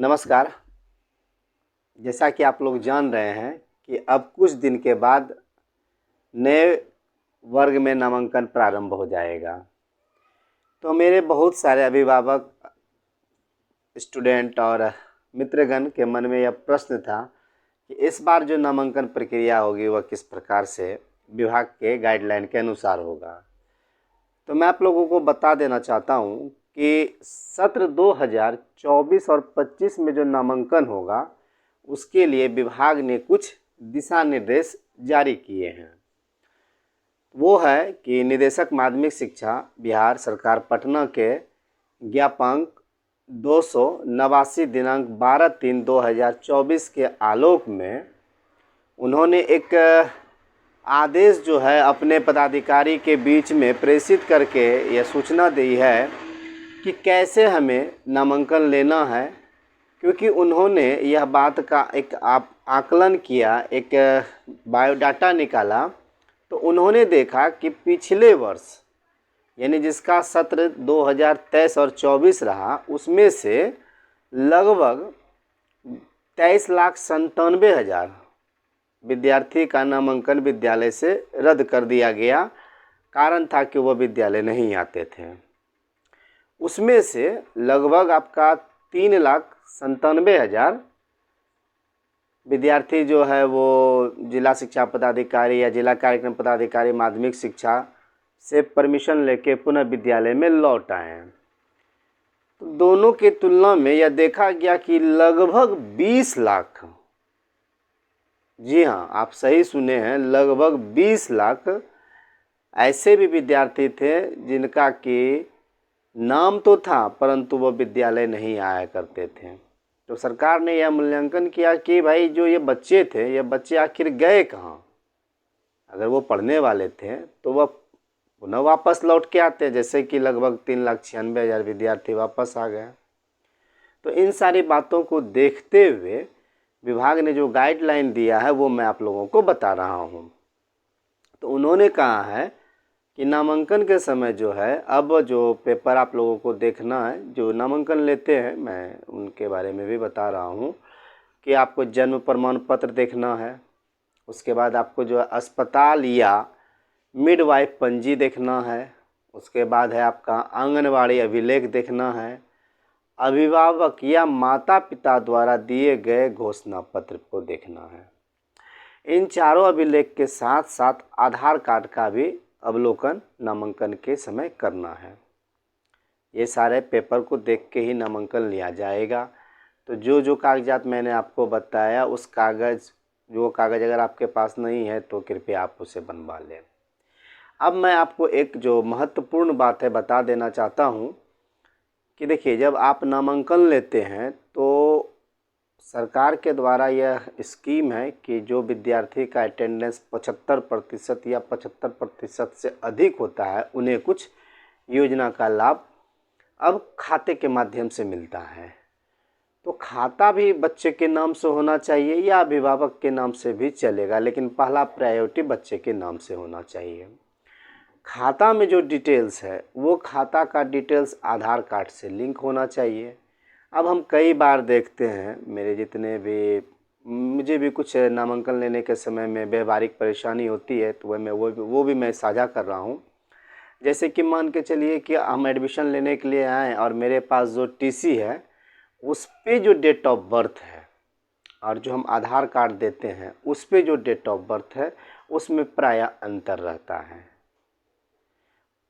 नमस्कार। जैसा कि आप लोग जान रहे हैं कि अब कुछ दिन के बाद नए वर्ग में नामांकन प्रारंभ हो जाएगा। तो मेरे बहुत सारे अभिभावक, स्टूडेंट और मित्रगण के मन में यह प्रश्न था कि इस बार जो नामांकन प्रक्रिया होगी वह किस प्रकार से विभाग के गाइडलाइन के अनुसार होगा। तो मैं आप लोगों को बता देना चाहता हूँ कि सत्र 2024 और 25 में जो नामांकन होगा उसके लिए विभाग ने कुछ दिशा निर्देश जारी किए हैं। वो है कि निदेशक माध्यमिक शिक्षा बिहार सरकार पटना के ज्ञापांक 289 दिनांक 12/3/2024 के आलोक में उन्होंने एक आदेश जो है अपने पदाधिकारी के बीच में प्रेषित करके यह सूचना दी है कि कैसे हमें नामांकन लेना है, क्योंकि उन्होंने यह बात का एक आकलन किया, एक बायोडाटा निकाला। तो उन्होंने देखा कि पिछले वर्ष यानी जिसका सत्र 2023 और 24 रहा उसमें से लगभग 23,97,000 विद्यार्थी का नामांकन विद्यालय से रद्द कर दिया गया। कारण था कि वह विद्यालय नहीं आते थे। उसमें से लगभग आपका 3,97,000 विद्यार्थी जो है वो जिला शिक्षा पदाधिकारी या जिला कार्यक्रम पदाधिकारी माध्यमिक शिक्षा से परमिशन लेके पुनः विद्यालय में लौट आए हैं। तो दोनों की तुलना में यह देखा गया कि लगभग 20 लाख, जी हाँ आप सही सुने हैं, लगभग 20 लाख ऐसे भी विद्यार्थी थे जिनका कि नाम तो था परंतु वो विद्यालय नहीं आया करते थे। तो सरकार ने यह मूल्यांकन किया कि भाई जो ये बच्चे थे, ये बच्चे आखिर गए कहाँ। अगर वो पढ़ने वाले थे तो वह पुनः वापस लौट के आते, जैसे कि लगभग 3,96,000 विद्यार्थी वापस आ गए। तो इन सारी बातों को देखते हुए विभाग ने जो गाइडलाइन दिया है वो मैं आप लोगों को बता रहा हूँ। तो उन्होंने कहा है कि नामांकन के समय जो है, अब जो पेपर आप लोगों को देखना है, जो नामांकन लेते हैं मैं उनके बारे में भी बता रहा हूँ कि आपको जन्म प्रमाण पत्र देखना है। उसके बाद आपको जो अस्पताल या मिडवाइफ पंजी देखना है। उसके बाद है आपका आंगनवाड़ी अभिलेख देखना है। अभिभावक या माता पिता द्वारा दिए गए घोषणा पत्र को देखना है। इन चारों अभिलेख के साथ साथ आधार कार्ड का भी अवलोकन नामांकन के समय करना है। ये सारे पेपर को देख के ही नामांकन लिया जाएगा। तो जो कागजात मैंने आपको बताया उस वो कागज़ अगर आपके पास नहीं है तो कृपया आप उसे बनवा लें। अब मैं आपको एक जो महत्वपूर्ण बात है बता देना चाहता हूँ कि देखिए, जब आप नामांकन लेते हैं तो सरकार के द्वारा यह स्कीम है कि जो विद्यार्थी का अटेंडेंस 75% या 75% से अधिक होता है उन्हें कुछ योजना का लाभ अब खाते के माध्यम से मिलता है। तो खाता भी बच्चे के नाम से होना चाहिए या अभिभावक के नाम से भी चलेगा, लेकिन पहला प्रायोरिटी बच्चे के नाम से होना चाहिए। खाता में जो डिटेल्स है वो खाता का डिटेल्स आधार कार्ड से लिंक होना चाहिए। अब हम कई बार देखते हैं, मुझे भी कुछ नामांकन लेने के समय में व्यवहारिक परेशानी होती है, तो वो भी मैं साझा कर रहा हूँ। जैसे कि मान के चलिए कि हम एडमिशन लेने के लिए आए और मेरे पास जो टीसी है उस पे जो डेट ऑफ बर्थ है और जो हम आधार कार्ड देते हैं उस पे जो डेट ऑफ बर्थ है उसमें प्रायः अंतर रहता है।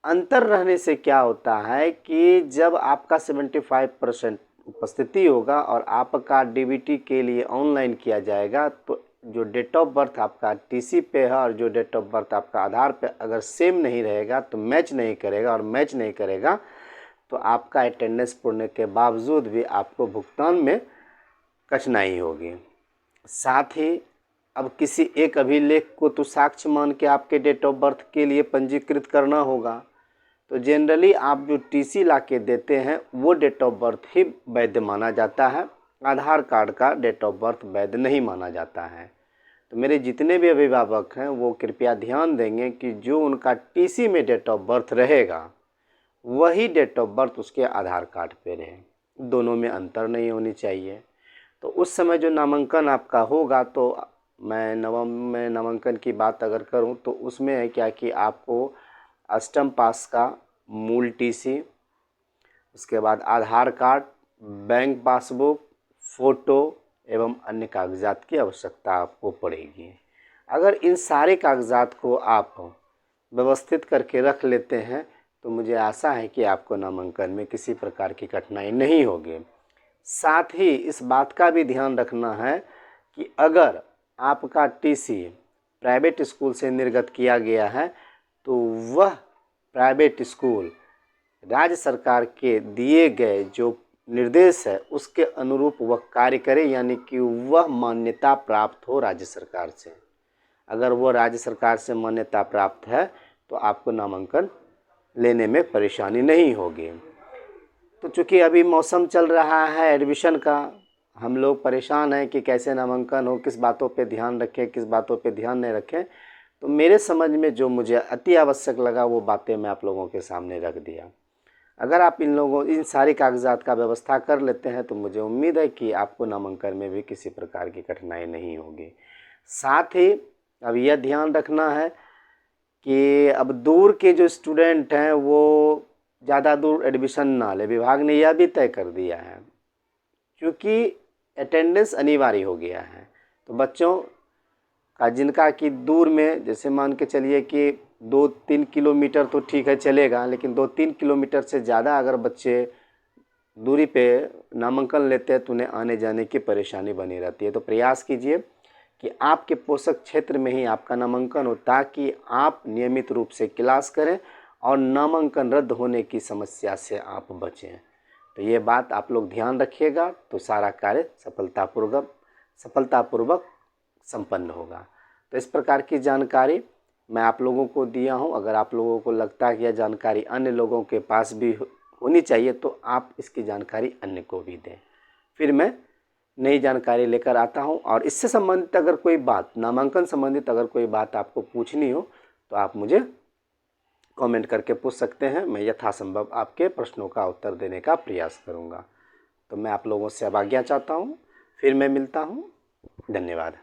अंतर रहने से क्या होता है कि जब आपका 75% उपस्थिति होगा और आपका डीबीटी के लिए ऑनलाइन किया जाएगा तो जो डेट ऑफ बर्थ आपका टीसी पे है और जो डेट ऑफ बर्थ आपका आधार पे अगर सेम नहीं रहेगा तो मैच नहीं करेगा, और मैच नहीं करेगा तो आपका अटेंडेंस पूर्ण के बावजूद भी आपको भुगतान में कठिनाई होगी। साथ ही अब किसी एक अभिलेख को तो साक्ष्य मान के आपके डेट ऑफ बर्थ के लिए पंजीकृत करना होगा। तो जनरली आप जो टीसी ला के देते हैं वो डेट ऑफ बर्थ ही वैध माना जाता है, आधार कार्ड का डेट ऑफ बर्थ वैध नहीं माना जाता है। तो मेरे जितने भी अभिभावक हैं वो कृपया ध्यान देंगे कि जो उनका टीसी में डेट ऑफ बर्थ रहेगा वही डेट ऑफ बर्थ उसके आधार कार्ड पे रहे। दोनों में अंतर नहीं होनी चाहिए। तो उस समय जो नामांकन आपका होगा, तो मैं नवम में नामांकन की बात अगर करूं तो उसमें है क्या कि आपको अष्टम पास का मूल टीसी, उसके बाद आधार कार्ड, बैंक पासबुक, फ़ोटो एवं अन्य कागजात की आवश्यकता आपको पड़ेगी। अगर इन सारे कागजात को आप व्यवस्थित करके रख लेते हैं तो मुझे आशा है कि आपको नामांकन में किसी प्रकार की कठिनाई नहीं होगी। साथ ही इस बात का भी ध्यान रखना है कि अगर आपका टीसी प्राइवेट स्कूल से निर्गत किया गया है तो वह प्राइवेट स्कूल राज्य सरकार के दिए गए जो निर्देश है उसके अनुरूप वह कार्य करे, यानी कि वह मान्यता प्राप्त हो राज्य सरकार से। अगर वो राज्य सरकार से मान्यता प्राप्त है तो आपको नामांकन लेने में परेशानी नहीं होगी। तो चूँकि अभी मौसम चल रहा है एडमिशन का, हम लोग परेशान हैं कि कैसे नामांकन हो, किस बातों पे ध्यान रखें, किस बातों पे ध्यान नहीं रखें। तो मेरे समझ में जो मुझे अति आवश्यक लगा वो बातें मैं आप लोगों के सामने रख दिया। अगर आप इन सारी कागजात का व्यवस्था कर लेते हैं तो मुझे उम्मीद है कि आपको नामांकन में भी किसी प्रकार की कठिनाई नहीं होगी। साथ ही अब यह ध्यान रखना है कि अब दूर के जो स्टूडेंट हैं वो ज़्यादा दूर एडमिशन ना ले। विभाग ने यह भी तय कर दिया है, क्योंकि अटेंडेंस अनिवार्य हो गया है। तो बच्चों का जिनका कि दूर में, जैसे मान के चलिए कि 2-3 किलोमीटर तो ठीक है चलेगा, लेकिन 2-3 किलोमीटर से ज़्यादा अगर बच्चे दूरी पे नामांकन लेते हैं तो उन्हें आने जाने की परेशानी बनी रहती है। तो प्रयास कीजिए कि आपके पोषक क्षेत्र में ही आपका नामांकन हो, ताकि आप नियमित रूप से क्लास करें और नामांकन रद्द होने की समस्या से आप बचें। तो ये बात आप लोग ध्यान रखिएगा, तो सारा कार्य सफलतापूर्वक संपन्न होगा। तो इस प्रकार की जानकारी मैं आप लोगों को दिया हूँ। अगर आप लोगों को लगता है कि यह जानकारी अन्य लोगों के पास भी होनी चाहिए तो आप इसकी जानकारी अन्य को भी दें। फिर मैं नई जानकारी लेकर आता हूँ, और इससे संबंधित अगर कोई बात, नामांकन संबंधित अगर कोई बात आपको पूछनी हो तो आप मुझे कमेंट करके पूछ सकते हैं। मैं यथासंभव आपके प्रश्नों का उत्तर देने का प्रयास करूँगा। तो मैं आप लोगों से अब आज्ञा चाहता हूँ, फिर मैं मिलता हूँ। धन्यवाद।